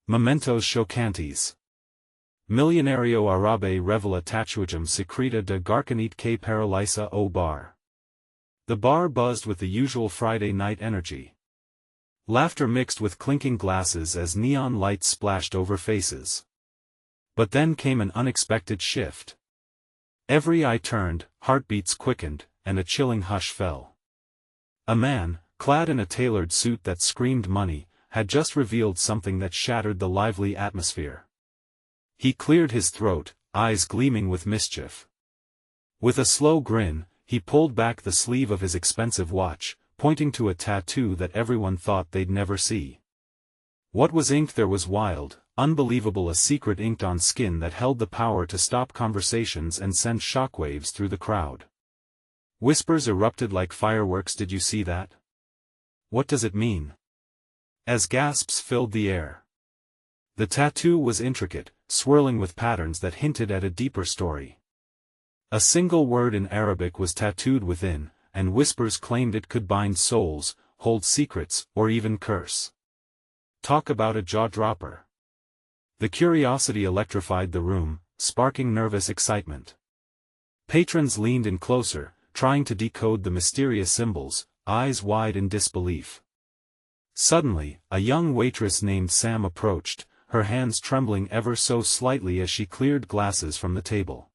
Momentos CHOCANTES. Milionário Árabe Revela Tatuagem SECRETA de Garçonete que PARALISA o bar. The bar buzzed with the usual Friday night energy. Laughter mixed with clinking glasses as neon lights splashed over faces. But then came an unexpected shift. Every eye turned, heartbeats quickened, and a chilling hush fell. A man, clad in a tailored suit that screamed money, had just revealed something that shattered the lively atmosphere. He cleared his throat, eyes gleaming with mischief. With a slow grin, he pulled back the sleeve of his expensive watch, pointing to a tattoo that everyone thought they'd never see. What was inked there was wild, unbelievable, a secret inked on skin that held the power to stop conversations and send shockwaves through the crowd. Whispers erupted like fireworks. "Did you see that? What does it mean?" As gasps filled the air. The tattoo was intricate, swirling with patterns that hinted at a deeper story. A single word in Arabic was tattooed within, and whispers claimed it could bind souls, hold secrets, or even curse. Talk about a jaw-dropper. The curiosity electrified the room, sparking nervous excitement. Patrons leaned in closer, trying to decode the mysterious symbols, eyes wide in disbelief. Suddenly, a young waitress named Sam approached, her hands trembling ever so slightly as she cleared glasses from the table.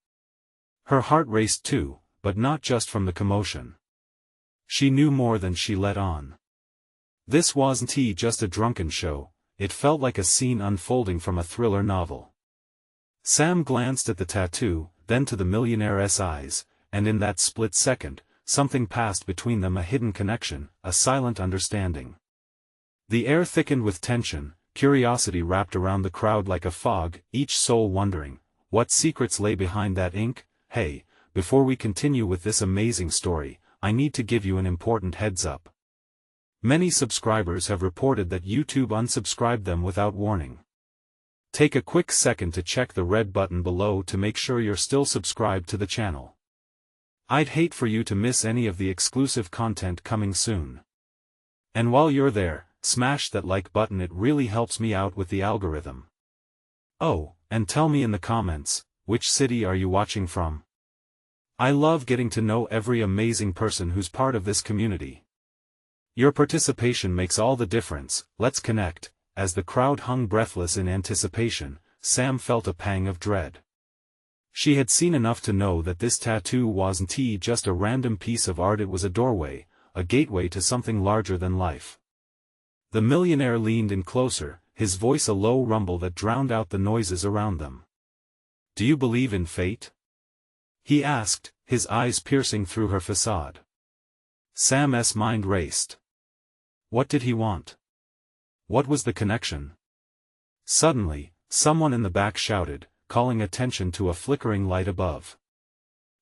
Her heart raced too, but not just from the commotion. She knew more than she let on. This wasn't just a drunken show, it felt like a scene unfolding from a thriller novel. Sam glanced at the tattoo, then to the millionaire's eyes, and in that split second, something passed between them, a hidden connection, a silent understanding. The air thickened with tension, curiosity wrapped around the crowd like a fog, each soul wondering, what secrets lay behind that ink? Hey, before we continue with this amazing story, I need to give you an important heads up. Many subscribers have reported that YouTube unsubscribed them without warning. Take a quick second to check the red button below to make sure you're still subscribed to the channel. I'd hate for you to miss any of the exclusive content coming soon. And while you're there, smash that like button, it really helps me out with the algorithm. Oh, and tell me in the comments, which city are you watching from? I love getting to know every amazing person who's part of this community. Your participation makes all the difference. Let's connect. As the crowd hung breathless in anticipation, Sam felt a pang of dread. She had seen enough to know that this tattoo wasn't just a random piece of art, it was a doorway, a gateway to something larger than life. The millionaire leaned in closer, his voice a low rumble that drowned out the noises around them. "Do you believe in fate?" he asked, his eyes piercing through her facade. Sam's mind raced. What did he want? What was the connection? Suddenly, someone in the back shouted, calling attention to a flickering light above.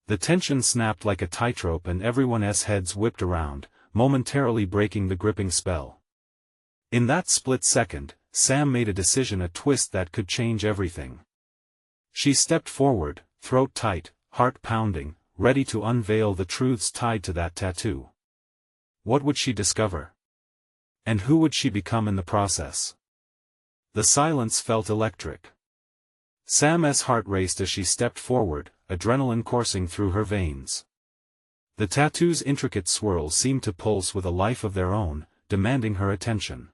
The tension snapped like a tightrope and everyone's heads whipped around, momentarily breaking the gripping spell. In that split second, Sam made a decision, a twist that could change everything. She stepped forward, throat tight, heart pounding, ready to unveil the truths tied to that tattoo. What would she discover? And who would she become in the process? The silence felt electric. Sam's heart raced as she stepped forward, adrenaline coursing through her veins. The tattoo's intricate swirls seemed to pulse with a life of their own, demanding her attention.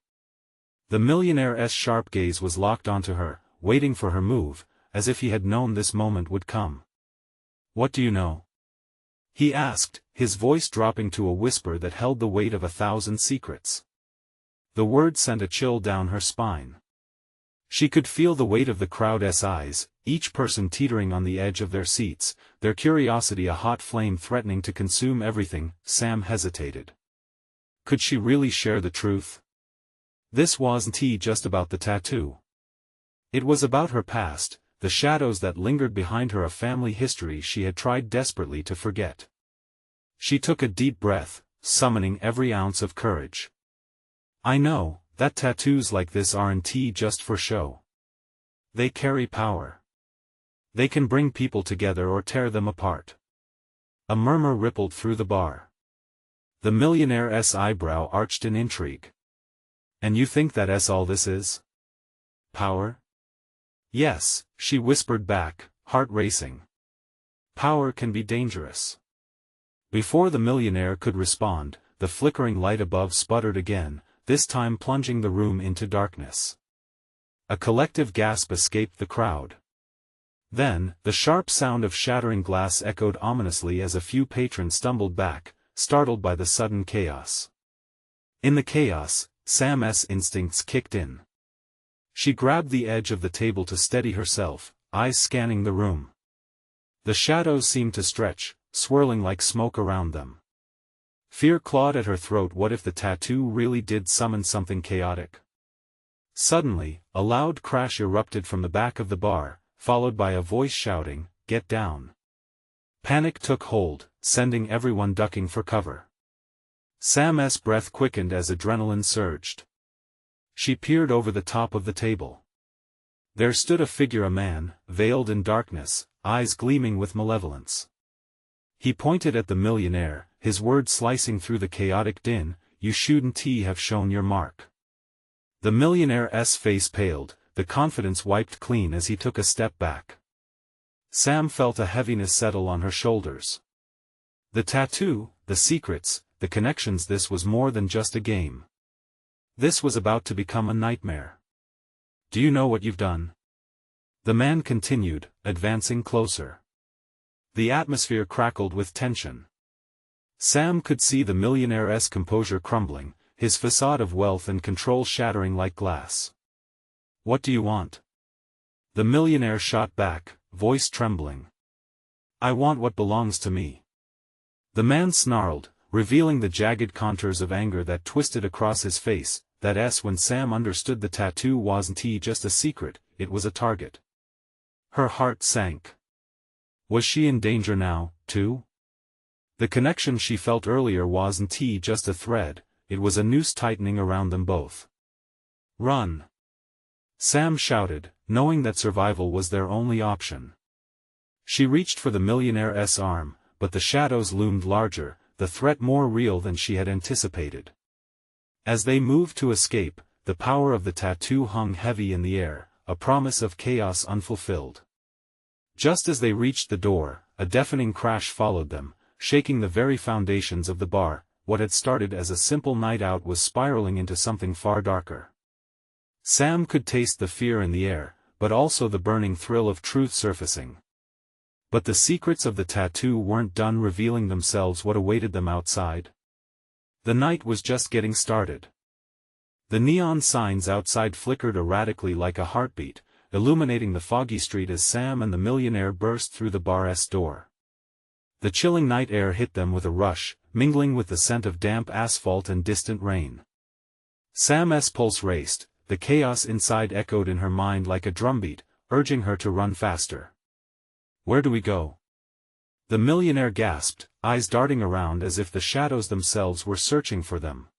The millionaire's sharp gaze was locked onto her, waiting for her move, as if he had known this moment would come. "What do you know?" he asked, his voice dropping to a whisper that held the weight of 1,000 secrets. The word sent a chill down her spine. She could feel the weight of the crowd's eyes, each person teetering on the edge of their seats, their curiosity a hot flame threatening to consume everything. Sam hesitated. Could she really share the truth? This wasn't just about the tattoo. It was about her past, the shadows that lingered behind her, a family history she had tried desperately to forget. She took a deep breath, summoning every ounce of courage. "I know that tattoos like this aren't just for show. They carry power. They can bring people together or tear them apart." A murmur rippled through the bar. The millionaire's eyebrow arched in intrigue. "And you think that's all this is?" Power? Yes, she whispered back, heart racing. Power can be dangerous. Before the millionaire could respond, the flickering light above sputtered again, this time plunging the room into darkness. A collective gasp escaped the crowd. Then, the sharp sound of shattering glass echoed ominously as a few patrons stumbled back, startled by the sudden chaos. In the chaos, Sam's instincts kicked in. She grabbed the edge of the table to steady herself, eyes scanning the room. The shadows seemed to stretch, swirling like smoke around them. Fear clawed at her throat. What if the tattoo really did summon something chaotic? Suddenly, a loud crash erupted from the back of the bar, followed by a voice shouting, "Get down!" Panic took hold, sending everyone ducking for cover. Sam's breath quickened as adrenaline surged. She peered over the top of the table. There stood a figure, a man, veiled in darkness, eyes gleaming with malevolence. He pointed at the millionaire, his words slicing through the chaotic din, "You shouldn't have shown your mark." The millionaire's face paled, the confidence wiped clean as he took a step back. Sam felt a heaviness settle on her shoulders. The tattoo, the secrets, the connections, this was more than just a game. This was about to become a nightmare. "Do you know what you've done?" The man continued, advancing closer. The atmosphere crackled with tension. Sam could see the millionaire's composure crumbling, his facade of wealth and control shattering like glass. "What do you want?" The millionaire shot back, voice trembling. "I want what belongs to me." The man snarled, revealing the jagged contours of anger that twisted across his face. That's when Sam understood the tattoo wasn't just a secret, it was a target. Her heart sank. Was she in danger now, too? The connection she felt earlier wasn't just a thread, it was a noose tightening around them both. "Run!" Sam shouted, knowing that survival was their only option. She reached for the millionaire's arm, but the shadows loomed larger, the threat more real than she had anticipated. As they moved to escape, the power of the tattoo hung heavy in the air, a promise of chaos unfulfilled. Just as they reached the door, a deafening crash followed them, shaking the very foundations of the bar. What had started as a simple night out was spiraling into something far darker. Sam could taste the fear in the air, but also the burning thrill of truth surfacing. But the secrets of the tattoo weren't done revealing themselves. What awaited them outside? The night was just getting started. The neon signs outside flickered erratically like a heartbeat, illuminating the foggy street as Sam and the millionaire burst through the bar's door. The chilling night air hit them with a rush, mingling with the scent of damp asphalt and distant rain. Sam's pulse raced, the chaos inside echoed in her mind like a drumbeat, urging her to run faster. "Where do we go?" The millionaire gasped, eyes darting around as if the shadows themselves were searching for them.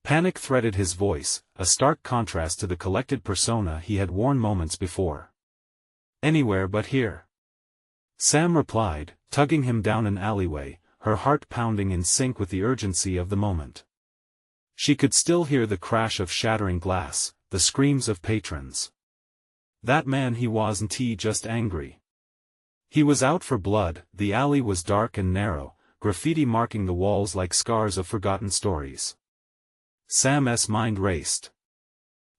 Panic threaded his voice, a stark contrast to the collected persona he had worn moments before. "Anywhere but here," Sam replied, tugging him down an alleyway, her heart pounding in sync with the urgency of the moment. She could still hear the crash of shattering glass, the screams of patrons. That man, he wasn't just angry. He was out for blood. The alley was dark and narrow, graffiti marking the walls like scars of forgotten stories. Sam's mind raced.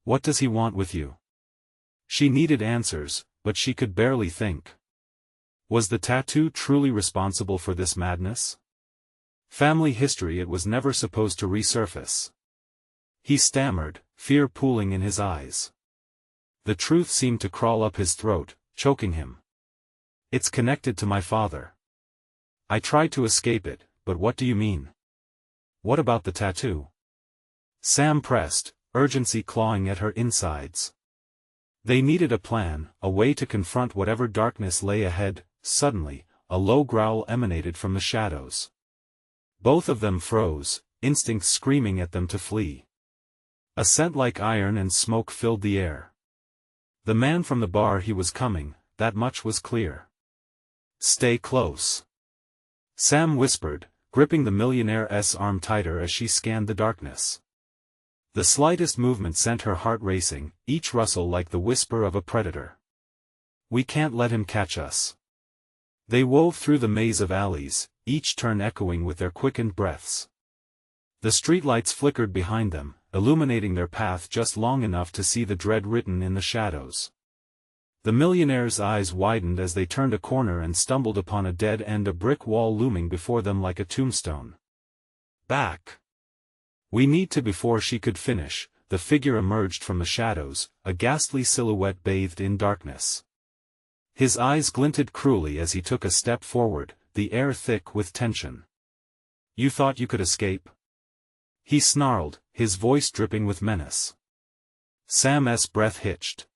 What does he want with you? She needed answers, but she could barely think. Was the tattoo truly responsible for this madness? Family history, it was never supposed to resurface. He stammered, fear pooling in his eyes. The truth seemed to crawl up his throat, choking him. It's connected to my father. I tried to escape it, but what do you mean? What about the tattoo? Sam pressed, urgency clawing at her insides. They needed a plan, a way to confront whatever darkness lay ahead. Suddenly, a low growl emanated from the shadows. Both of them froze, instincts screaming at them to flee. A scent like iron and smoke filled the air. The man from the bar, he was coming, that much was clear. Stay close, Sam whispered, gripping the millionaire's arm tighter as she scanned the darkness. The slightest movement sent her heart racing, each rustle like the whisper of a predator. We can't let him catch us. They wove through the maze of alleys, each turn echoing with their quickened breaths. The streetlights flickered behind them, illuminating their path just long enough to see the dread written in the shadows. The millionaire's eyes widened as they turned a corner and stumbled upon a dead end, a brick wall looming before them like a tombstone. Back! We need to. Before she could finish, the figure emerged from the shadows, a ghastly silhouette bathed in darkness. His eyes glinted cruelly as he took a step forward, the air thick with tension. You thought you could escape? He snarled, his voice dripping with menace. Sam's breath hitched.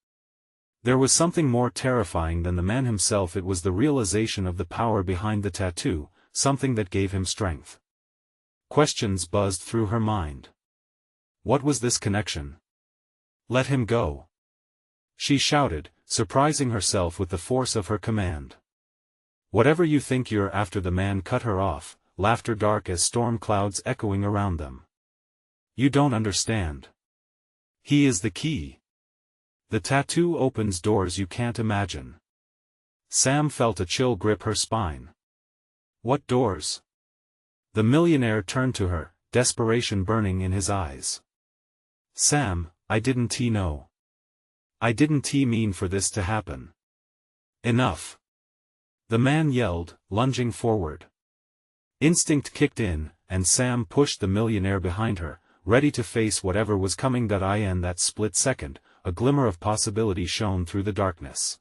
There was something more terrifying than the man himself. It was the realization of the power behind the tattoo, something that gave him strength. Questions buzzed through her mind. What was this connection? Let him go! She shouted, surprising herself with the force of her command. Whatever you think you're after, the man cut her off, laughter dark as storm clouds echoing around them. You don't understand. He is the key. The tattoo opens doors you can't imagine. Sam felt a chill grip her spine. What doors? The millionaire turned to her, desperation burning in his eyes. Sam, I didn't know. I didn't mean for this to happen. Enough! The man yelled, lunging forward. Instinct kicked in, and Sam pushed the millionaire behind her, ready to face whatever was coming. In that split second, a glimmer of possibility shone through the darkness.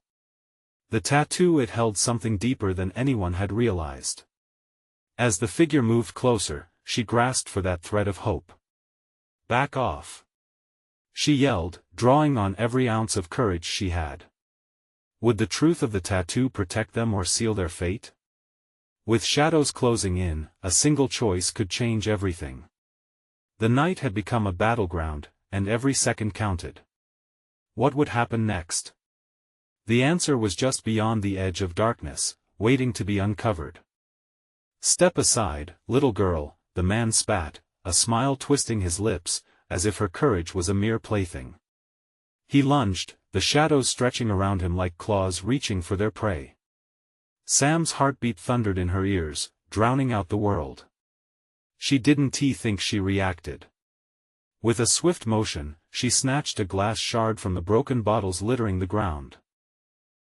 The tattoo, it held something deeper than anyone had realized. As the figure moved closer, she grasped for that thread of hope. Back off! She yelled, drawing on every ounce of courage she had. Would the truth of the tattoo protect them or seal their fate? With shadows closing in, a single choice could change everything. The night had become a battleground, and every second counted. What would happen next? The answer was just beyond the edge of darkness, waiting to be uncovered. Step aside, little girl, the man spat, a smile twisting his lips, as if her courage was a mere plaything. He lunged, the shadows stretching around him like claws reaching for their prey. Sam's heartbeat thundered in her ears, drowning out the world. She didn't think she reacted. With a swift motion, she snatched a glass shard from the broken bottles littering the ground.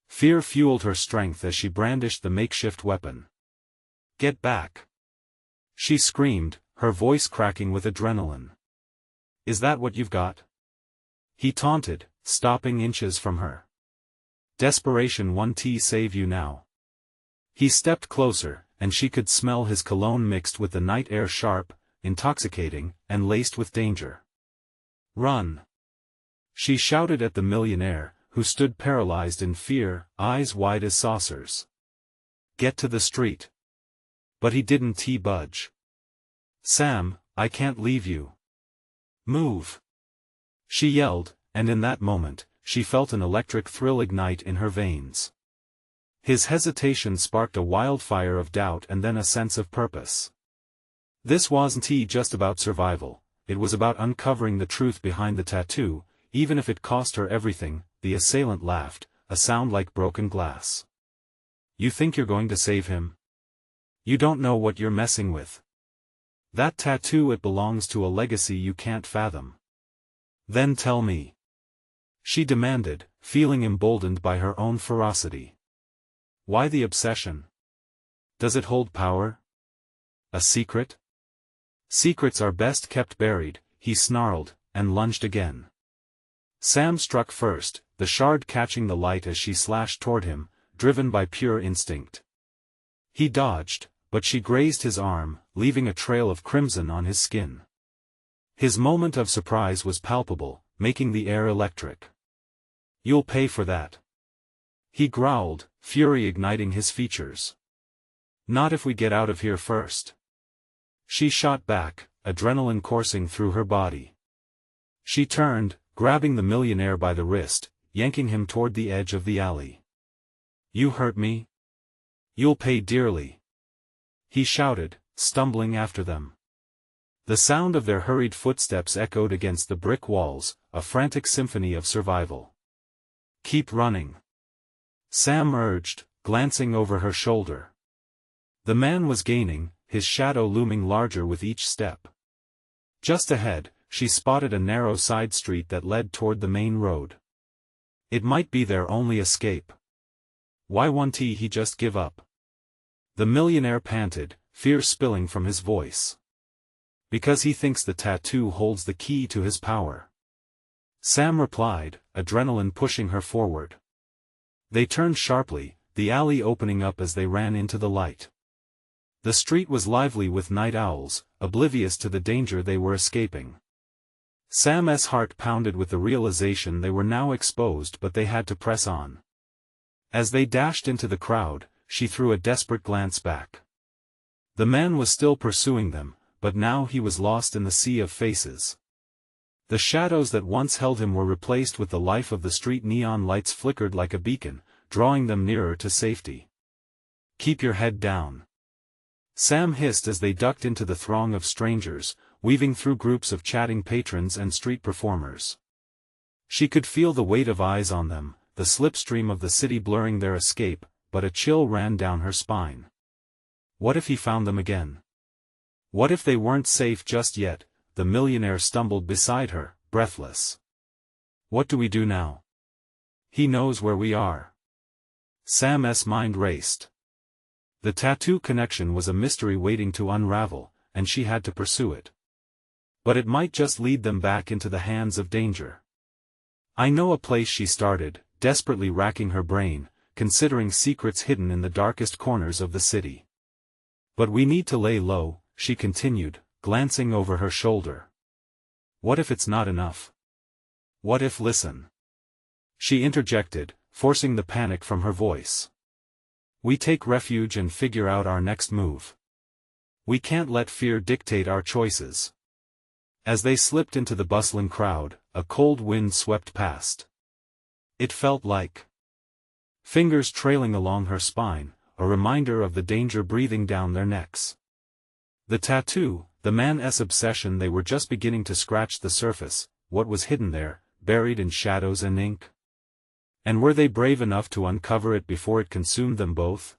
Fear fueled her strength as she brandished the makeshift weapon. Get back! She screamed, her voice cracking with adrenaline. Is that what you've got? He taunted, stopping inches from her. Desperation won't save you now. He stepped closer, and she could smell his cologne mixed with the night air, sharp, intoxicating, and laced with danger. Run! She shouted at the millionaire, who stood paralyzed in fear, eyes wide as saucers. Get to the street! But he didn't budge. Sam, I can't leave you. Move! She yelled, and in that moment, she felt an electric thrill ignite in her veins. His hesitation sparked a wildfire of doubt and then a sense of purpose. This wasn't just about survival, it was about uncovering the truth behind the tattoo, even if it cost her everything. The assailant laughed, a sound like broken glass. You think you're going to save him? You don't know what you're messing with. That tattoo, it belongs to a legacy you can't fathom. Then tell me. She demanded, feeling emboldened by her own ferocity. Why the obsession? Does it hold power? A secret? Secrets are best kept buried, he snarled, and lunged again. Sam struck first, the shard catching the light as she slashed toward him, driven by pure instinct. He dodged, but she grazed his arm, leaving a trail of crimson on his skin. His moment of surprise was palpable, making the air electric. You'll pay for that. He growled, fury igniting his features. Not if we get out of here first. She shot back, adrenaline coursing through her body. She turned, grabbing the millionaire by the wrist, yanking him toward the edge of the alley. You hurt me? You'll pay dearly. He shouted, stumbling after them. The sound of their hurried footsteps echoed against the brick walls, a frantic symphony of survival. "Keep running," Sam urged, glancing over her shoulder. The man was gaining, his shadow looming larger with each step. Just ahead, she spotted a narrow side street that led toward the main road. It might be their only escape. Why won't he just give up? The millionaire panted, fear spilling from his voice. Because he thinks the tattoo holds the key to his power. Sam replied, adrenaline pushing her forward. They turned sharply, the alley opening up as they ran into the light. The street was lively with night owls, oblivious to the danger they were escaping. Sam's heart pounded with the realization they were now exposed, but they had to press on. As they dashed into the crowd, she threw a desperate glance back. The man was still pursuing them, but now he was lost in the sea of faces. The shadows that once held him were replaced with the life of the street. Neon lights flickered like a beacon, drawing them nearer to safety. "Keep your head down," Sam hissed as they ducked into the throng of strangers, weaving through groups of chatting patrons and street performers. She could feel the weight of eyes on them, the slipstream of the city blurring their escape, but a chill ran down her spine. What if he found them again? What if they weren't safe just yet? The millionaire stumbled beside her, breathless. "What do we do now?" "He knows where we are." Sam's mind raced. The tattoo connection was a mystery waiting to unravel, and she had to pursue it. But it might just lead them back into the hands of danger. "I know a place," she started, desperately racking her brain, considering secrets hidden in the darkest corners of the city. "But we need to lay low," she continued, glancing over her shoulder. "What if it's not enough? What if—" "Listen," she interjected, forcing the panic from her voice. "We take refuge and figure out our next move. We can't let fear dictate our choices." As they slipped into the bustling crowd, a cold wind swept past. It felt like fingers trailing along her spine, a reminder of the danger breathing down their necks. The tattoo, the man's obsession. They were just beginning to scratch the surface. What was hidden there, buried in shadows and ink? And were they brave enough to uncover it before it consumed them both?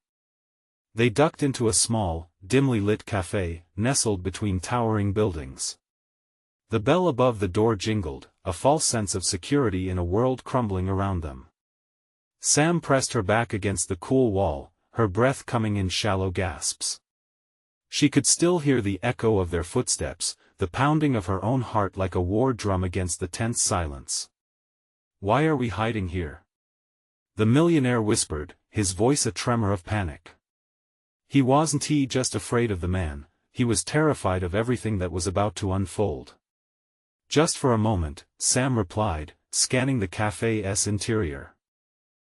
They ducked into a small, dimly lit cafe, nestled between towering buildings. The bell above the door jingled, a false sense of security in a world crumbling around them. Sam pressed her back against the cool wall, her breath coming in shallow gasps. She could still hear the echo of their footsteps, the pounding of her own heart like a war drum against the tense silence. "Why are we hiding here?" the millionaire whispered, his voice a tremor of panic. He wasn't just afraid of the man, he was terrified of everything that was about to unfold. "Just for a moment," Sam replied, scanning the cafe's interior.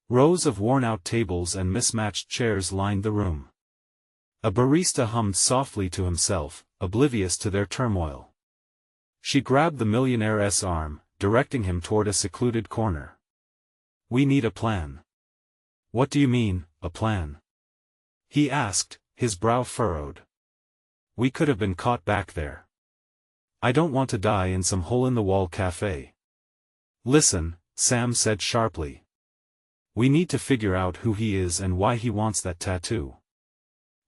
Rows of worn-out tables and mismatched chairs lined the room. A barista hummed softly to himself, oblivious to their turmoil. She grabbed the millionaire's arm, directing him toward a secluded corner. "We need a plan." "What do you mean, a plan?" he asked, his brow furrowed. "We could have been caught back there. I don't want to die in some hole-in-the-wall cafe." "Listen," Sam said sharply. "We need to figure out who he is and why he wants that tattoo."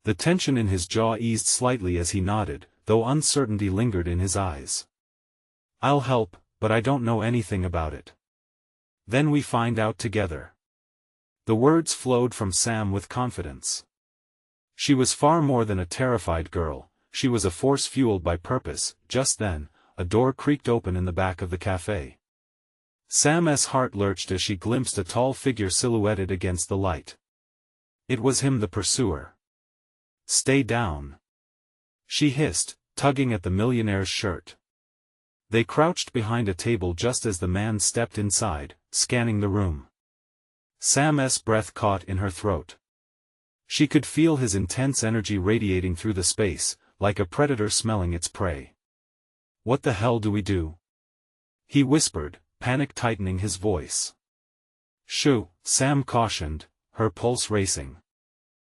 The tension in his jaw eased slightly as he nodded, though uncertainty lingered in his eyes. "I'll help, but I don't know anything about it." "Then we find out together." The words flowed from Sam with confidence. She was far more than a terrified girl, she was a force fueled by purpose. Just then, a door creaked open in the back of the cafe. Sam's heart lurched as she glimpsed a tall figure silhouetted against the light. It was him, the pursuer. "Stay down," she hissed, tugging at the millionaire's shirt. They crouched behind a table just as the man stepped inside, scanning the room. Sam's breath caught in her throat. She could feel his intense energy radiating through the space, like a predator smelling its prey. "What the hell do we do?" he whispered, panic tightening his voice. "Shoo," Sam cautioned, her pulse racing.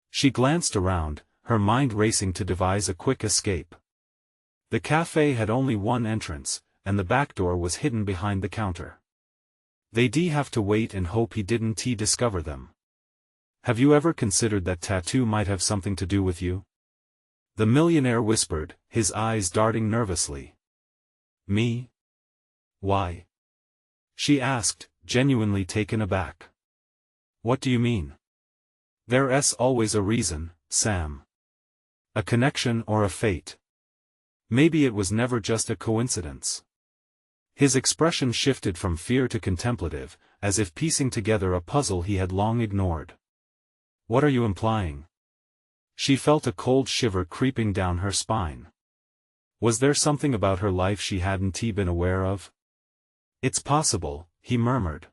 She glanced around, her mind racing to devise a quick escape. The cafe had only one entrance, and the back door was hidden behind the counter. They'd have to wait and hope he didn't discover them. Have you ever considered that tattoo might have something to do with you? The millionaire whispered, his eyes darting nervously. Me? Why? She asked, genuinely taken aback. What do you mean? There's always a reason, Sam. A connection or a fate. Maybe it was never just a coincidence. His expression shifted from fear to contemplative, as if piecing together a puzzle he had long ignored. What are you implying? She felt a cold shiver creeping down her spine. Was there something about her life she hadn't been aware of? It's possible, he murmured.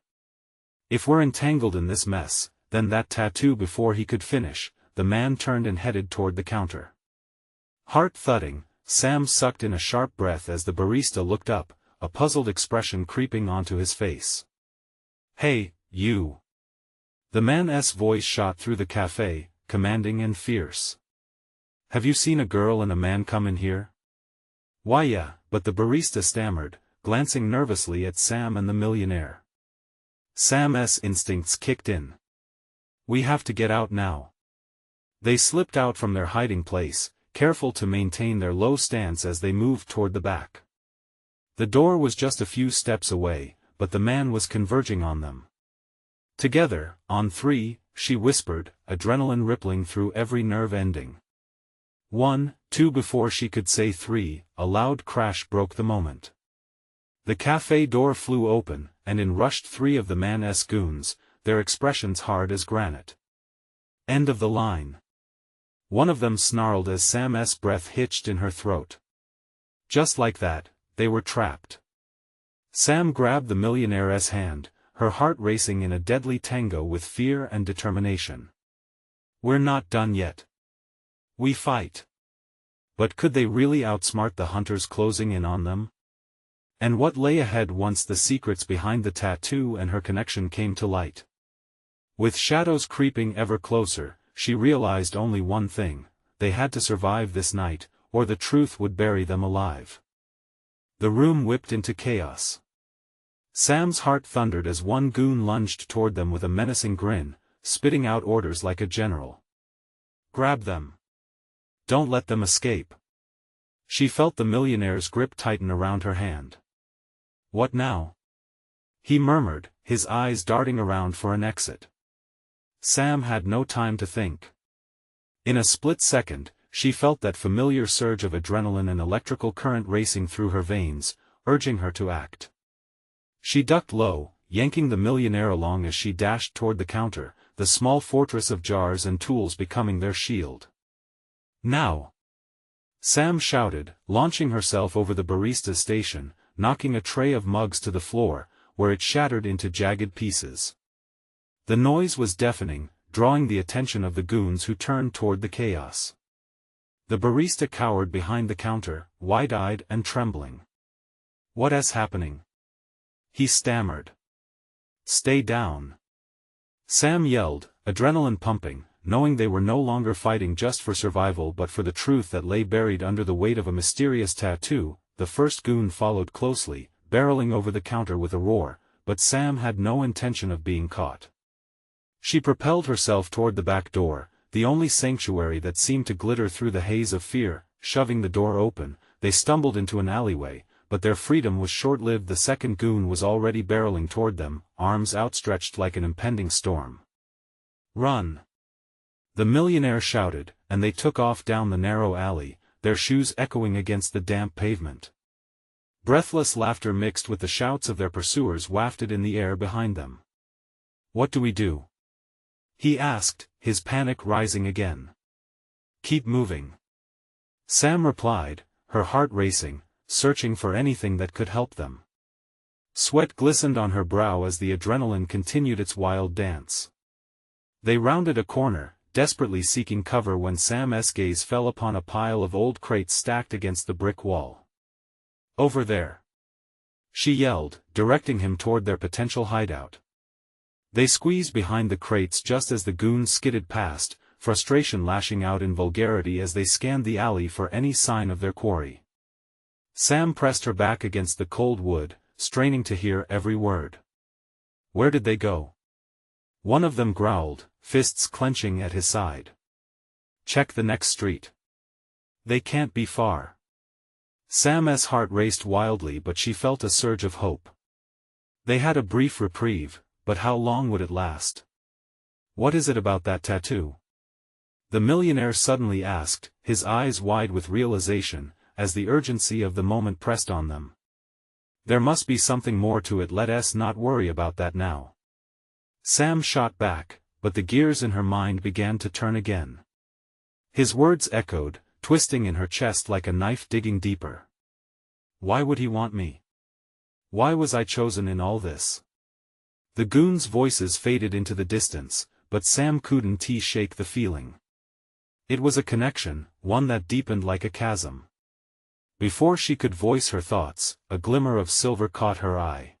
If we're entangled in this mess, then that tattoo. Before he could finish, the man turned and headed toward the counter. Heart thudding, Sam sucked in a sharp breath as the barista looked up, a puzzled expression creeping onto his face. Hey, you! The man's voice shot through the cafe, commanding and fierce. Have you seen a girl and a man come in here? Why yeah, but the barista stammered, glancing nervously at Sam and the millionaire. Sam's instincts kicked in. We have to get out now. They slipped out from their hiding place, careful to maintain their low stance as they moved toward the back. The door was just a few steps away, but the man was converging on them. Together, on three, she whispered, adrenaline rippling through every nerve ending. 1, 2. Before she could say 3, a loud crash broke the moment. The cafe door flew open, and in rushed 3 of the man's goons, their expressions hard as granite. End of the line. One of them snarled as Sam's breath hitched in her throat. Just like that, they were trapped. Sam grabbed the millionaire's hand, her heart racing in a deadly tango with fear and determination. We're not done yet. We fight. But could they really outsmart the hunters closing in on them? And what lay ahead once the secrets behind the tattoo and her connection came to light? With shadows creeping ever closer, she realized only one thing: they had to survive this night, or the truth would bury them alive. The room whipped into chaos. Sam's heart thundered as one goon lunged toward them with a menacing grin, spitting out orders like a general. Grab them. Don't let them escape. She felt the millionaire's grip tighten around her hand. What now? He murmured, his eyes darting around for an exit. Sam had no time to think. In a split second, she felt that familiar surge of adrenaline and electrical current racing through her veins, urging her to act. She ducked low, yanking the millionaire along as she dashed toward the counter, the small fortress of jars and tools becoming their shield. Now! Sam shouted, launching herself over the barista's station, knocking a tray of mugs to the floor, where it shattered into jagged pieces. The noise was deafening, drawing the attention of the goons who turned toward the chaos. The barista cowered behind the counter, wide-eyed and trembling. What's happening? He stammered. Stay down. Sam yelled, adrenaline pumping, knowing they were no longer fighting just for survival but for the truth that lay buried under the weight of a mysterious tattoo. The first goon followed closely, barreling over the counter with a roar, but Sam had no intention of being caught. She propelled herself toward the back door, the only sanctuary that seemed to glitter through the haze of fear. Shoving the door open, they stumbled into an alleyway, but their freedom was short-lived. The second goon was already barreling toward them, arms outstretched like an impending storm. Run! The millionaire shouted, and they took off down the narrow alley, their shoes echoing against the damp pavement. Breathless laughter mixed with the shouts of their pursuers wafted in the air behind them. What do we do? He asked, his panic rising again. Keep moving. Sam replied, her heart racing, searching for anything that could help them. Sweat glistened on her brow as the adrenaline continued its wild dance. They rounded a corner, desperately seeking cover when Sam's gaze fell upon a pile of old crates stacked against the brick wall. Over there! She yelled, directing him toward their potential hideout. They squeezed behind the crates just as the goons skidded past, frustration lashing out in vulgarity as they scanned the alley for any sign of their quarry. Sam pressed her back against the cold wood, straining to hear every word. Where did they go? One of them growled, fists clenching at his side. Check the next street. They can't be far. Sam's heart raced wildly, but she felt a surge of hope. They had a brief reprieve, but how long would it last? What is it about that tattoo? The millionaire suddenly asked, his eyes wide with realization, as the urgency of the moment pressed on them. There must be something more to it, let us not worry about that now. Sam shot back, but the gears in her mind began to turn again. His words echoed, twisting in her chest like a knife digging deeper. Why would he want me? Why was I chosen in all this? The goons' voices faded into the distance, but Sam couldn't shake the feeling. It was a connection, one that deepened like a chasm. Before she could voice her thoughts, a glimmer of silver caught her eye.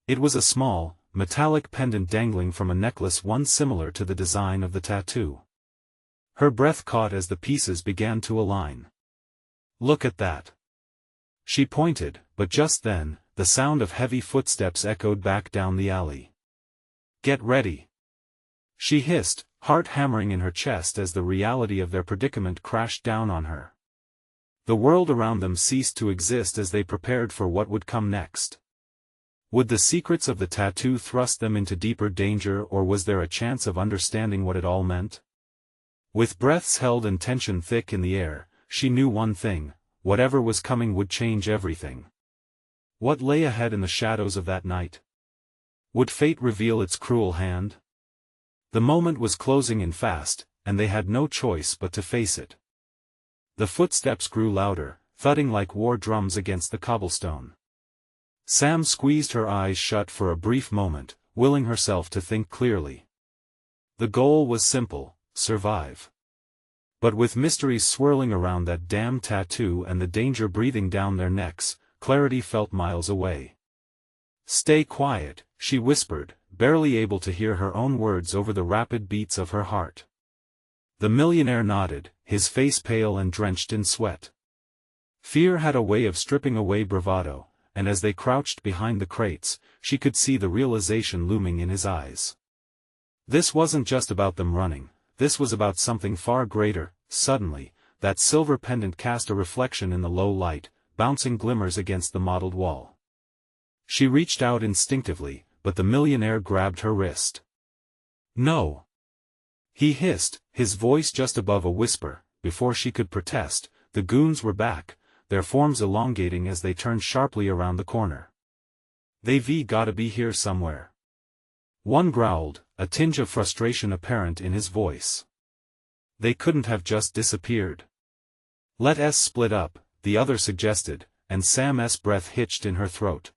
It was a small, metallic pendant dangling from a necklace, one similar to the design of the tattoo. Her breath caught as the pieces began to align. Look at that. She pointed, but just then, the sound of heavy footsteps echoed back down the alley. Get ready. She hissed, heart hammering in her chest as the reality of their predicament crashed down on her. The world around them ceased to exist as they prepared for what would come next. Would the secrets of the tattoo thrust them into deeper danger, or was there a chance of understanding what it all meant? With breaths held and tension thick in the air, she knew one thing: whatever was coming would change everything. What lay ahead in the shadows of that night? Would fate reveal its cruel hand? The moment was closing in fast, and they had no choice but to face it. The footsteps grew louder, thudding like war drums against the cobblestone. Sam squeezed her eyes shut for a brief moment, willing herself to think clearly. The goal was simple: survive. But with mysteries swirling around that damned tattoo and the danger breathing down their necks, clarity felt miles away. Stay quiet, she whispered, barely able to hear her own words over the rapid beats of her heart. The millionaire nodded, his face pale and drenched in sweat. Fear had a way of stripping away bravado, and as they crouched behind the crates, she could see the realization looming in his eyes. This wasn't just about them running, this was about something far greater. Suddenly, that silver pendant cast a reflection in the low light, bouncing glimmers against the mottled wall. She reached out instinctively, but the millionaire grabbed her wrist. No! He hissed, his voice just above a whisper. Before she could protest, the goons were back, their forms elongating as they turned sharply around the corner. They've gotta be here somewhere. One growled, a tinge of frustration apparent in his voice. They couldn't have just disappeared. Let us split up, the other suggested, and Sam's breath hitched in her throat.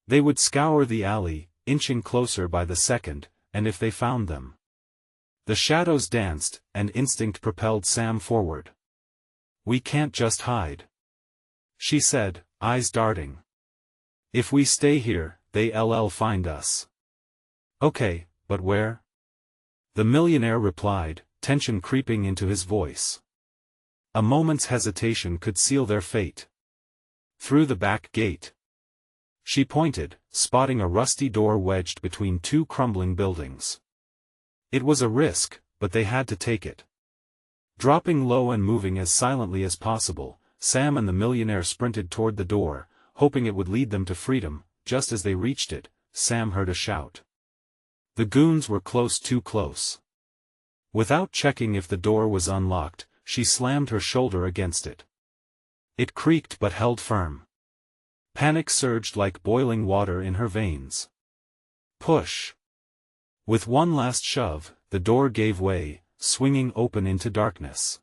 They would scour the alley, inching closer by the second, and if they found them. The shadows danced, and instinct propelled Sam forward. We can't just hide, she said, eyes darting. If we stay here, they'll find us. Okay, but where? The millionaire replied, tension creeping into his voice. A moment's hesitation could seal their fate. Through the back gate. She pointed, spotting a rusty door wedged between two crumbling buildings. It was a risk, but they had to take it. Dropping low and moving as silently as possible, Sam and the millionaire sprinted toward the door, hoping it would lead them to freedom. Just as they reached it, Sam heard a shout. The goons were close, too close. Without checking if the door was unlocked, she slammed her shoulder against it. It creaked but held firm. Panic surged like boiling water in her veins. Push! With one last shove, the door gave way, swinging open into darkness.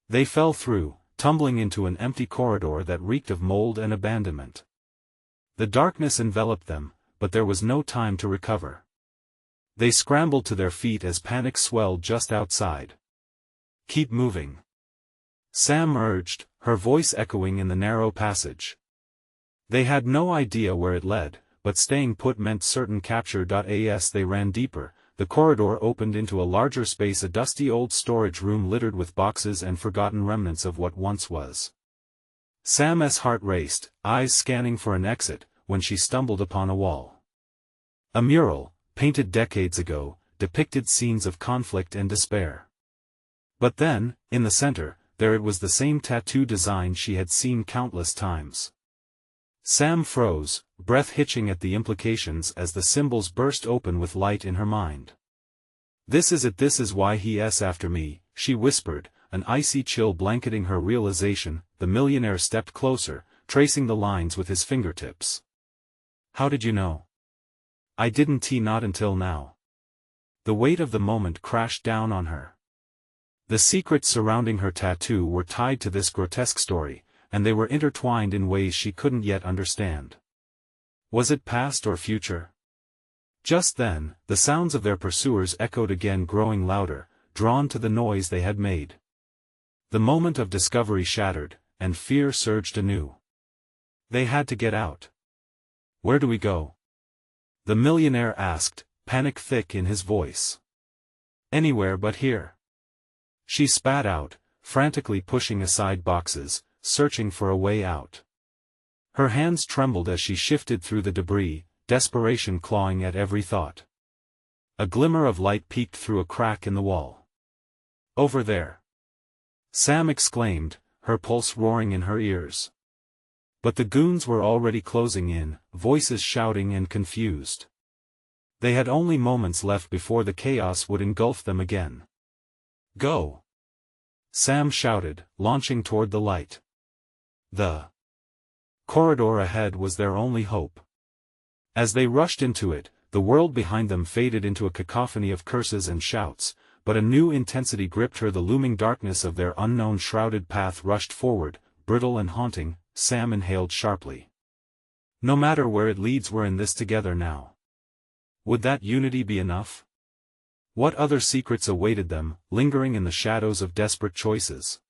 They fell through, tumbling into an empty corridor that reeked of mold and abandonment. The darkness enveloped them, but there was no time to recover. They scrambled to their feet as panic swelled just outside. Keep moving, Sam urged, her voice echoing in the narrow passage. They had no idea where it led, but staying put meant certain capture. As they ran deeper, the corridor opened into a larger space, a dusty old storage room littered with boxes and forgotten remnants of what once was. Sam's heart raced, eyes scanning for an exit, when she stumbled upon a wall. A mural, painted decades ago, depicted scenes of conflict and despair. But then, in the center, there it was, the same tattoo design she had seen countless times. Sam froze, breath hitching at the implications as the symbols burst open with light in her mind. "This is it, this is why he's after me," she whispered, an icy chill blanketing her realization. The millionaire stepped closer, tracing the lines with his fingertips. "How did you know?" "I didn't, not until now." The weight of the moment crashed down on her. The secrets surrounding her tattoo were tied to this grotesque story, and they were intertwined in ways she couldn't yet understand. Was it past or future? Just then, the sounds of their pursuers echoed again, growing louder, drawn to the noise they had made. The moment of discovery shattered, and fear surged anew. They had to get out. "Where do we go?" the millionaire asked, panic thick in his voice. "Anywhere but here." She spat out, frantically pushing aside boxes, searching for a way out. Her hands trembled as she shifted through the debris, desperation clawing at every thought. A glimmer of light peeked through a crack in the wall. "Over there!" Sam exclaimed, her pulse roaring in her ears. But the goons were already closing in, voices shouting and confused. They had only moments left before the chaos would engulf them again. "Go!" Sam shouted, launching toward the light. The corridor ahead was their only hope. As they rushed into it, the world behind them faded into a cacophony of curses and shouts, but a new intensity gripped her. The looming darkness of their unknown shrouded path rushed forward, brittle and haunting. Sam inhaled sharply. No matter where it leads, we're in this together now. Would that unity be enough? What other secrets awaited them, lingering in the shadows of desperate choices?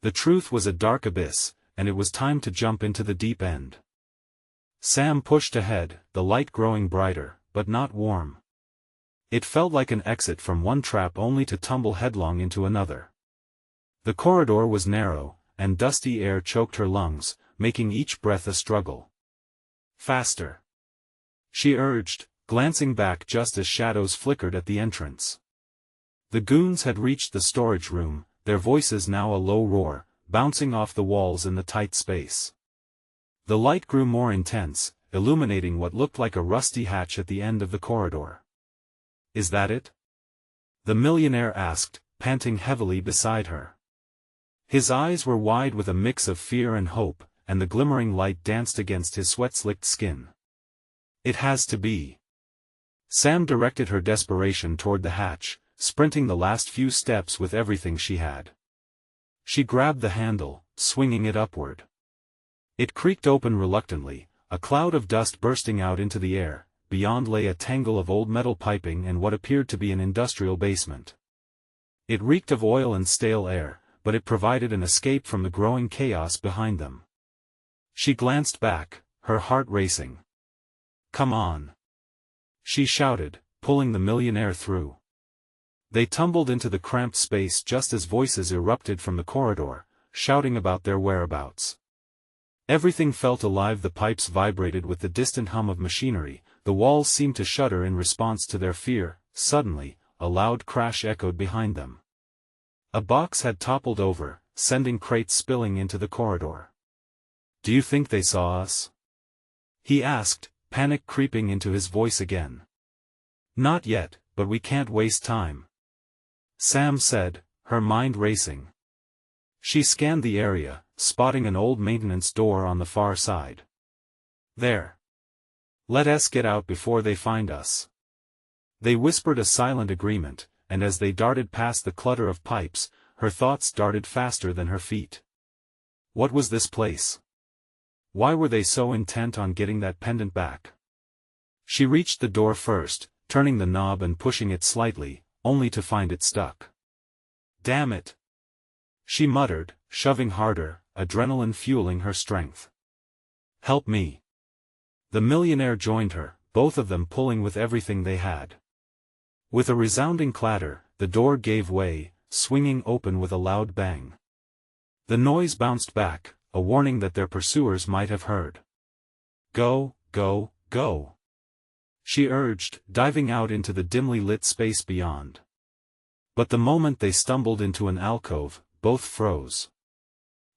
The truth was a dark abyss, and it was time to jump into the deep end. Sam pushed ahead, the light growing brighter, but not warm. It felt like an exit from one trap only to tumble headlong into another. The corridor was narrow, and dusty air choked her lungs, making each breath a struggle. "Faster!" she urged, glancing back just as shadows flickered at the entrance. The goons had reached the storage room, their voices now a low roar, bouncing off the walls in the tight space. The light grew more intense, illuminating what looked like a rusty hatch at the end of the corridor. "Is that it?" the millionaire asked, panting heavily beside her. His eyes were wide with a mix of fear and hope, and the glimmering light danced against his sweat-slicked skin. "It has to be." Sam directed her desperation toward the hatch, sprinting the last few steps with everything she had. She grabbed the handle, swinging it upward. It creaked open reluctantly, a cloud of dust bursting out into the air. Beyond lay a tangle of old metal piping and what appeared to be an industrial basement. It reeked of oil and stale air, but it provided an escape from the growing chaos behind them. She glanced back, her heart racing. "Come on!" she shouted, pulling the millionaire through. They tumbled into the cramped space just as voices erupted from the corridor, shouting about their whereabouts. Everything felt alive. The pipes vibrated with the distant hum of machinery, the walls seemed to shudder in response to their fear. Suddenly, a loud crash echoed behind them. A box had toppled over, sending crates spilling into the corridor. "Do you think they saw us?" he asked, panic creeping into his voice again. "Not yet, but we can't waste time," Sam said, her mind racing. She scanned the area, spotting an old maintenance door on the far side. "There. Let us get out before they find us." They whispered a silent agreement, and as they darted past the clutter of pipes, her thoughts darted faster than her feet. What was this place? Why were they so intent on getting that pendant back? She reached the door first, turning the knob and pushing it slightly, only to find it stuck. "Damn it!" she muttered, shoving harder, adrenaline fueling her strength. "Help me!" The millionaire joined her, both of them pulling with everything they had. With a resounding clatter, the door gave way, swinging open with a loud bang. The noise bounced back, a warning that their pursuers might have heard. Go, go, go, she urged, diving out into the dimly lit space beyond. But the moment they stumbled into an alcove, both froze.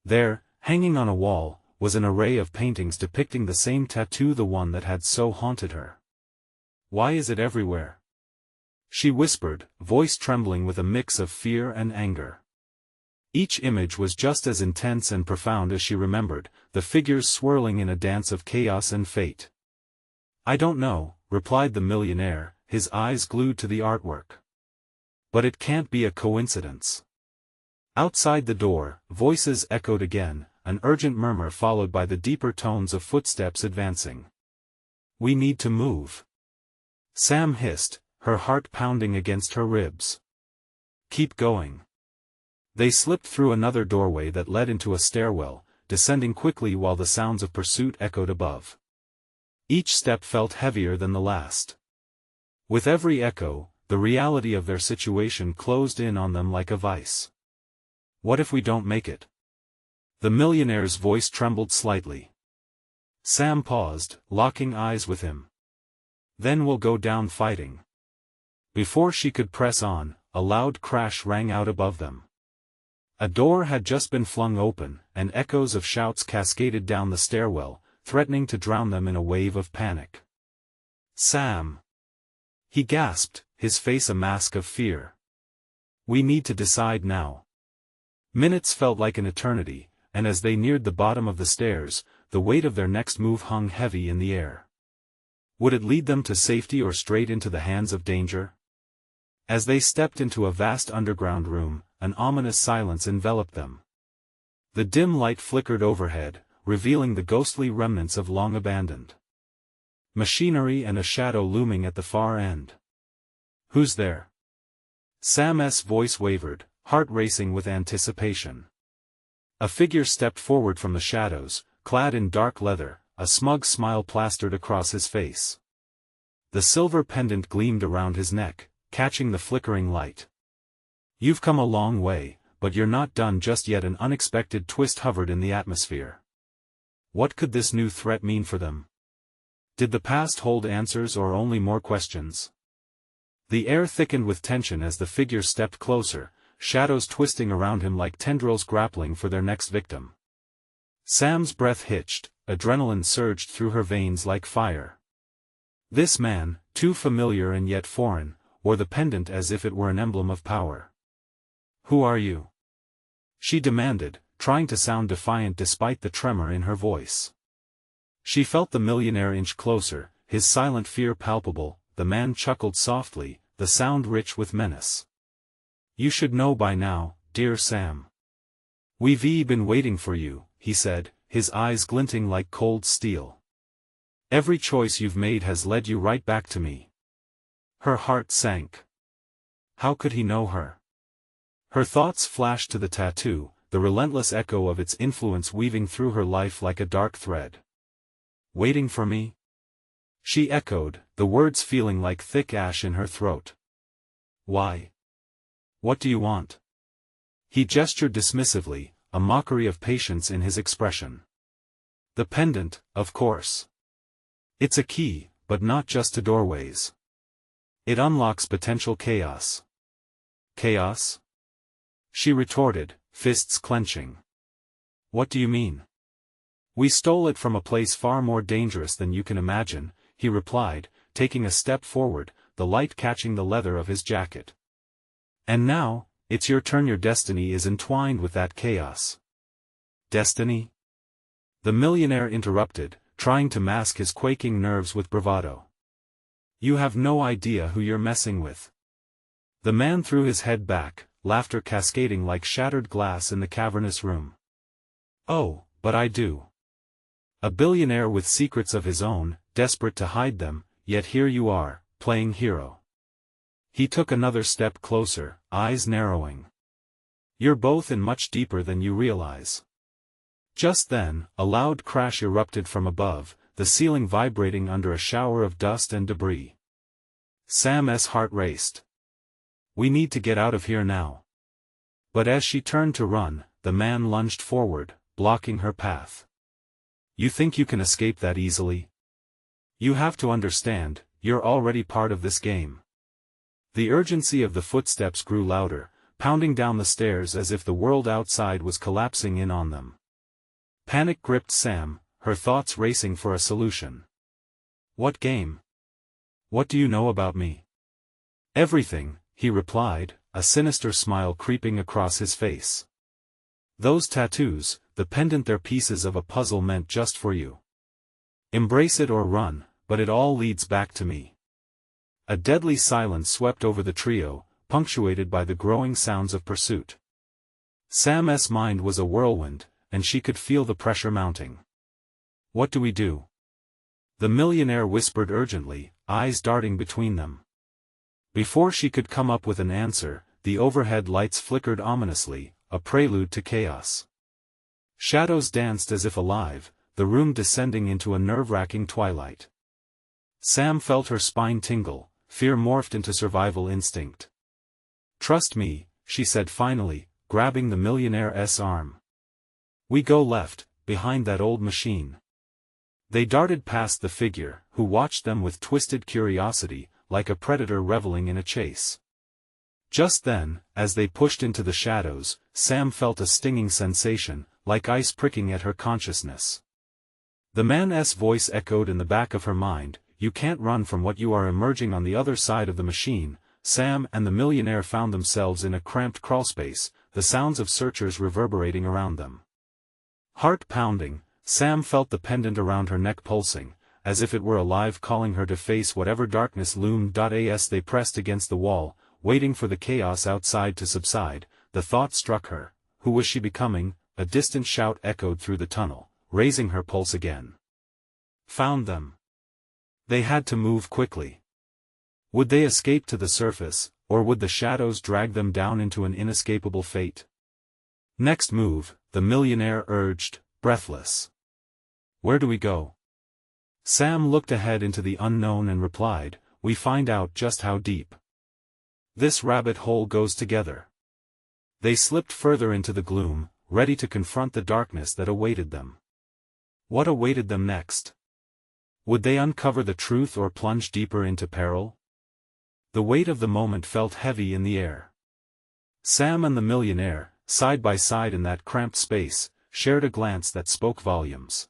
There, hanging on a wall, was an array of paintings depicting the same tattoo, the one that had so haunted her. Why is it everywhere? She whispered, voice trembling with a mix of fear and anger. Each image was just as intense and profound as she remembered, the figures swirling in a dance of chaos and fate. I don't know, replied the millionaire, his eyes glued to the artwork. But it can't be a coincidence. Outside the door, voices echoed again, an urgent murmur followed by the deeper tones of footsteps advancing. We need to move. Sam hissed, her heart pounding against her ribs. Keep going. They slipped through another doorway that led into a stairwell, descending quickly while the sounds of pursuit echoed above. Each step felt heavier than the last. With every echo, the reality of their situation closed in on them like a vice. What if we don't make it? The millionaire's voice trembled slightly. Sam paused, locking eyes with him. Then we'll go down fighting. Before she could press on, a loud crash rang out above them. A door had just been flung open, and echoes of shouts cascaded down the stairwell, threatening to drown them in a wave of panic. Sam! He gasped, his face a mask of fear. We need to decide now. Minutes felt like an eternity, and as they neared the bottom of the stairs, the weight of their next move hung heavy in the air. Would it lead them to safety or straight into the hands of danger? As they stepped into a vast underground room, an ominous silence enveloped them. The dim light flickered overhead, revealing the ghostly remnants of long abandoned machinery and a shadow looming at the far end. Who's there? Sam's voice wavered, heart racing with anticipation. A figure stepped forward from the shadows, clad in dark leather, a smug smile plastered across his face. The silver pendant gleamed around his neck, catching the flickering light. You've come a long way, but you're not done just yet. An unexpected twist hovered in the atmosphere. What could this new threat mean for them? Did the past hold answers or only more questions? The air thickened with tension as the figure stepped closer, shadows twisting around him like tendrils grappling for their next victim. Sam's breath hitched, adrenaline surged through her veins like fire. This man, too familiar and yet foreign, wore the pendant as if it were an emblem of power. Who are you? She demanded, trying to sound defiant despite the tremor in her voice. She felt the millionaire inch closer, his silent fear palpable. The man chuckled softly, the sound rich with menace. You should know by now, dear Sam. We've been waiting for you, he said, his eyes glinting like cold steel. Every choice you've made has led you right back to me. Her heart sank. How could he know her? Her thoughts flashed to the tattoo, the relentless echo of its influence weaving through her life like a dark thread. Waiting for me? She echoed, the words feeling like thick ash in her throat. Why? What do you want? He gestured dismissively, a mockery of patience in his expression. The pendant, of course. It's a key, but not just to doorways. It unlocks potential chaos. Chaos? She retorted, fists clenching. What do you mean? We stole it from a place far more dangerous than you can imagine, he replied, taking a step forward, the light catching the leather of his jacket. And now, it's your turn. Your destiny is entwined with that chaos. Destiny? The millionaire interrupted, trying to mask his quaking nerves with bravado. You have no idea who you're messing with. The man threw his head back, laughter cascading like shattered glass in the cavernous room. Oh, but I do. A billionaire with secrets of his own, desperate to hide them, yet here you are, playing hero. He took another step closer, eyes narrowing. You're both in much deeper than you realize. Just then, a loud crash erupted from above, the ceiling vibrating under a shower of dust and debris. Sam's heart raced. We need to get out of here now. But as she turned to run, the man lunged forward, blocking her path. You think you can escape that easily? You have to understand, you're already part of this game. The urgency of the footsteps grew louder, pounding down the stairs as if the world outside was collapsing in on them. Panic gripped Sam, her thoughts racing for a solution. What game? What do you know about me? Everything, he replied, a sinister smile creeping across his face. Those tattoos, the pendant, they're pieces of a puzzle meant just for you. Embrace it or run, but it all leads back to me. A deadly silence swept over the trio, punctuated by the growing sounds of pursuit. Sam's mind was a whirlwind, and she could feel the pressure mounting. What do we do? The millionaire whispered urgently, eyes darting between them. Before she could come up with an answer, the overhead lights flickered ominously, a prelude to chaos. Shadows danced as if alive, the room descending into a nerve-wracking twilight. Sam felt her spine tingle, fear morphed into survival instinct. Trust me, she said finally, grabbing the millionaire's arm. We go left, behind that old machine. They darted past the figure, who watched them with twisted curiosity, like a predator reveling in a chase. Just then, as they pushed into the shadows, Sam felt a stinging sensation, like ice pricking at her consciousness. The man's voice echoed in the back of her mind, you can't run from what you are. Emerging on the other side of the machine, Sam and the millionaire found themselves in a cramped crawlspace, the sounds of searchers reverberating around them. Heart pounding, Sam felt the pendant around her neck pulsing, as if it were alive, calling her to face whatever darkness loomed. As they pressed against the wall, waiting for the chaos outside to subside, the thought struck her, who was she becoming? A distant shout echoed through the tunnel, raising her pulse again. Found them. They had to move quickly. Would they escape to the surface, or would the shadows drag them down into an inescapable fate? Next move, the millionaire urged, breathless. Where do we go? Sam looked ahead into the unknown and replied, we find out just how deep this rabbit hole goes together. They slipped further into the gloom, ready to confront the darkness that awaited them. What awaited them next? Would they uncover the truth or plunge deeper into peril? The weight of the moment felt heavy in the air. Sam and the millionaire, side by side in that cramped space, shared a glance that spoke volumes.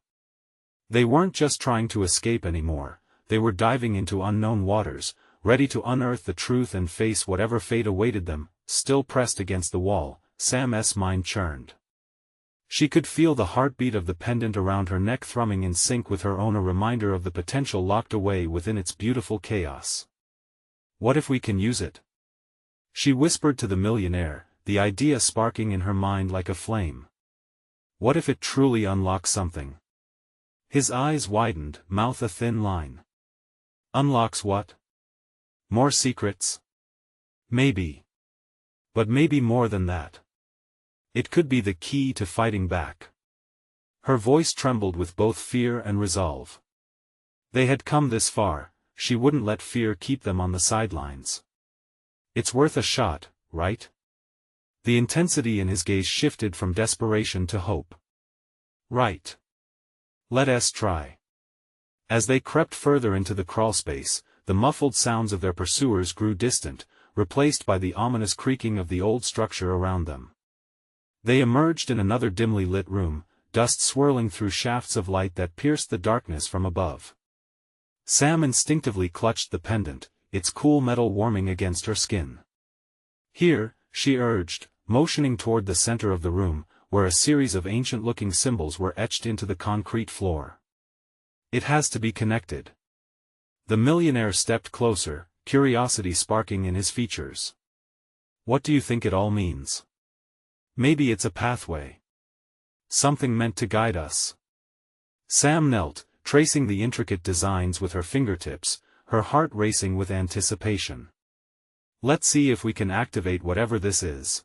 They weren't just trying to escape anymore, they were diving into unknown waters, ready to unearth the truth and face whatever fate awaited them. Still pressed against the wall, Sam's mind churned. She could feel the heartbeat of the pendant around her neck thrumming in sync with her own, a reminder of the potential locked away within its beautiful chaos. What if we can use it? She whispered to the millionaire, the idea sparking in her mind like a flame. What if it truly unlocks something? His eyes widened, mouth a thin line. Unlocks what? More secrets? Maybe. But maybe more than that. It could be the key to fighting back. Her voice trembled with both fear and resolve. They had come this far, she wouldn't let fear keep them on the sidelines. It's worth a shot, right? The intensity in his gaze shifted from desperation to hope. Right. Let us try. As they crept further into the crawlspace, the muffled sounds of their pursuers grew distant, replaced by the ominous creaking of the old structure around them. They emerged in another dimly lit room, dust swirling through shafts of light that pierced the darkness from above. Sam instinctively clutched the pendant, its cool metal warming against her skin. Here, she urged, motioning toward the center of the room, where a series of ancient-looking symbols were etched into the concrete floor. It has to be connected. The millionaire stepped closer, curiosity sparking in his features. What do you think it all means? Maybe it's a pathway. Something meant to guide us. Sam knelt, tracing the intricate designs with her fingertips, her heart racing with anticipation. Let's see if we can activate whatever this is.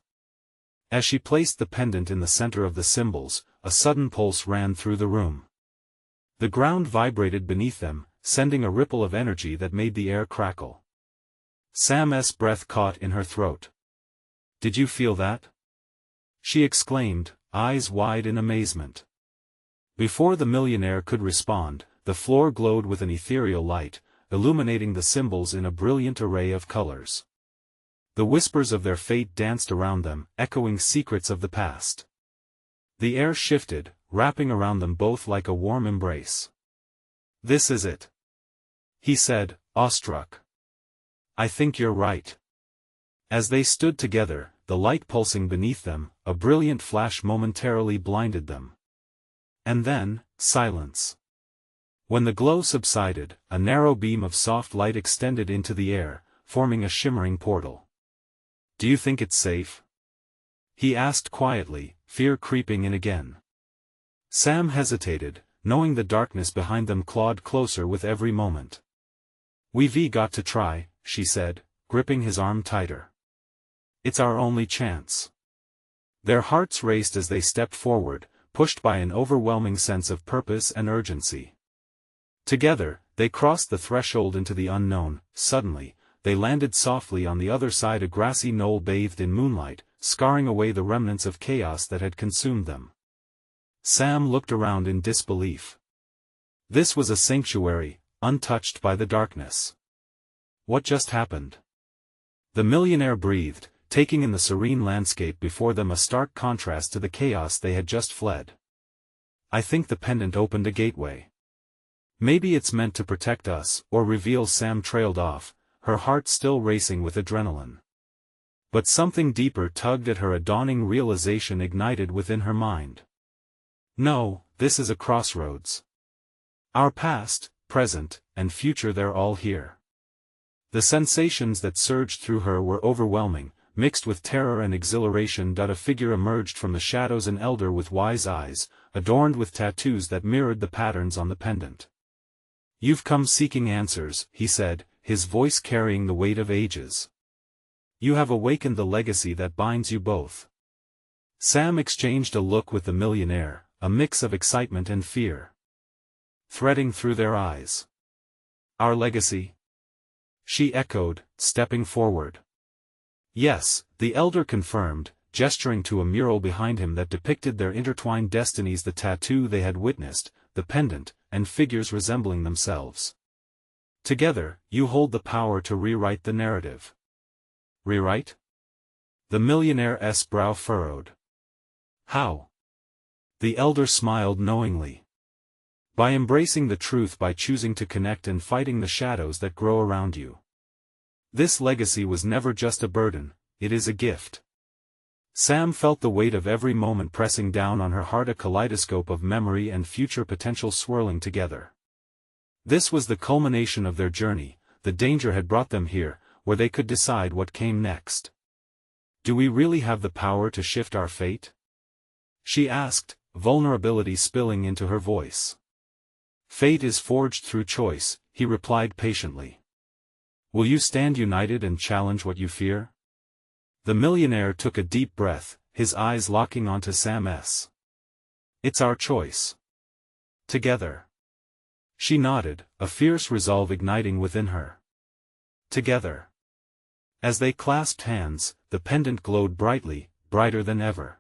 As she placed the pendant in the center of the symbols, a sudden pulse ran through the room. The ground vibrated beneath them, sending a ripple of energy that made the air crackle. Sam's breath caught in her throat. Did you feel that? She exclaimed, eyes wide in amazement. Before the millionaire could respond, the floor glowed with an ethereal light, illuminating the symbols in a brilliant array of colors. The whispers of their fate danced around them, echoing secrets of the past. The air shifted, wrapping around them both like a warm embrace. "This is it," he said, awestruck. "I think you're right." As they stood together, the light pulsing beneath them, a brilliant flash momentarily blinded them. And then, silence. When the glow subsided, a narrow beam of soft light extended into the air, forming a shimmering portal. "Do you think it's safe?" he asked quietly, fear creeping in again. Sam hesitated, knowing the darkness behind them clawed closer with every moment. "We've got to try," she said, gripping his arm tighter. "It's our only chance." Their hearts raced as they stepped forward, pushed by an overwhelming sense of purpose and urgency. Together, they crossed the threshold into the unknown. Suddenly, they landed softly on the other side, a grassy knoll bathed in moonlight, scarring away the remnants of chaos that had consumed them. Sam looked around in disbelief. This was a sanctuary, untouched by the darkness. What just happened? The millionaire breathed, taking in the serene landscape before them, a stark contrast to the chaos they had just fled. "I think the pendant opened a gateway. Maybe it's meant to protect us, or reveal." Sam trailed off, her heart still racing with adrenaline. But something deeper tugged at her, a dawning realization ignited within her mind. "No, this is a crossroads. Our past, present, and future, they're all here." The sensations that surged through her were overwhelming, mixed with terror and exhilaration. A figure emerged from the shadows, an elder with wise eyes, adorned with tattoos that mirrored the patterns on the pendant. "You've come seeking answers," he said, his voice carrying the weight of ages. "You have awakened the legacy that binds you both." Sam exchanged a look with the millionaire, a mix of excitement and fear threading through their eyes. "Our legacy?" she echoed, stepping forward. "Yes," the elder confirmed, gesturing to a mural behind him that depicted their intertwined destinies, the tattoo they had witnessed, the pendant, and figures resembling themselves. "Together, you hold the power to rewrite the narrative." "Rewrite?" The millionaire's brow furrowed. "How?" The elder smiled knowingly. "By embracing the truth, by choosing to connect and fighting the shadows that grow around you. This legacy was never just a burden, it is a gift." Sam felt the weight of every moment pressing down on her heart, a kaleidoscope of memory and future potential swirling together. This was the culmination of their journey. The danger had brought them here, where they could decide what came next. "Do we really have the power to shift our fate?" she asked, vulnerability spilling into her voice. "Fate is forged through choice," he replied patiently. "Will you stand united and challenge what you fear?" The millionaire took a deep breath, his eyes locking onto Sam's. "It's our choice. Together." She nodded, a fierce resolve igniting within her. Together. As they clasped hands, the pendant glowed brightly, brighter than ever.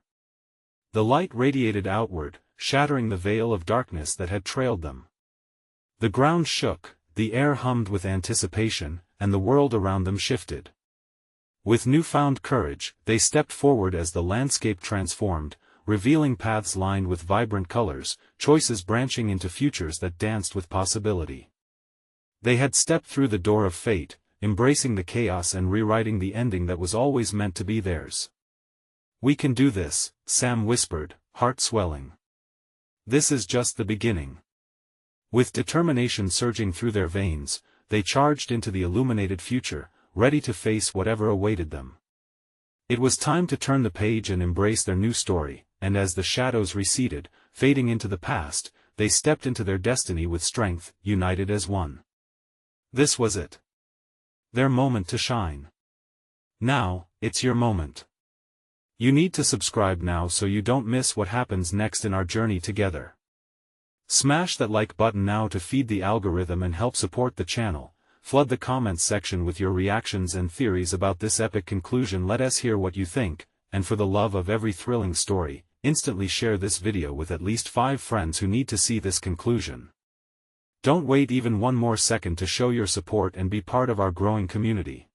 The light radiated outward, shattering the veil of darkness that had trailed them. The ground shook, the air hummed with anticipation, and the world around them shifted. With newfound courage, they stepped forward as the landscape transformed, revealing paths lined with vibrant colors, choices branching into futures that danced with possibility. They had stepped through the door of fate, embracing the chaos and rewriting the ending that was always meant to be theirs. "We can do this," Sam whispered, heart swelling. "This is just the beginning." With determination surging through their veins, they charged into the illuminated future, ready to face whatever awaited them. It was time to turn the page and embrace their new story, and as the shadows receded, fading into the past, they stepped into their destiny with strength, united as one. This was it. Their moment to shine. Now, it's your moment. You need to subscribe now so you don't miss what happens next in our journey together. Smash that like button now to feed the algorithm and help support the channel. Flood the comments section with your reactions and theories about this epic conclusion. Let us hear what you think, and for the love of every thrilling story, instantly share this video with at least 5 friends who need to see this conclusion. Don't wait even one more second to show your support and be part of our growing community.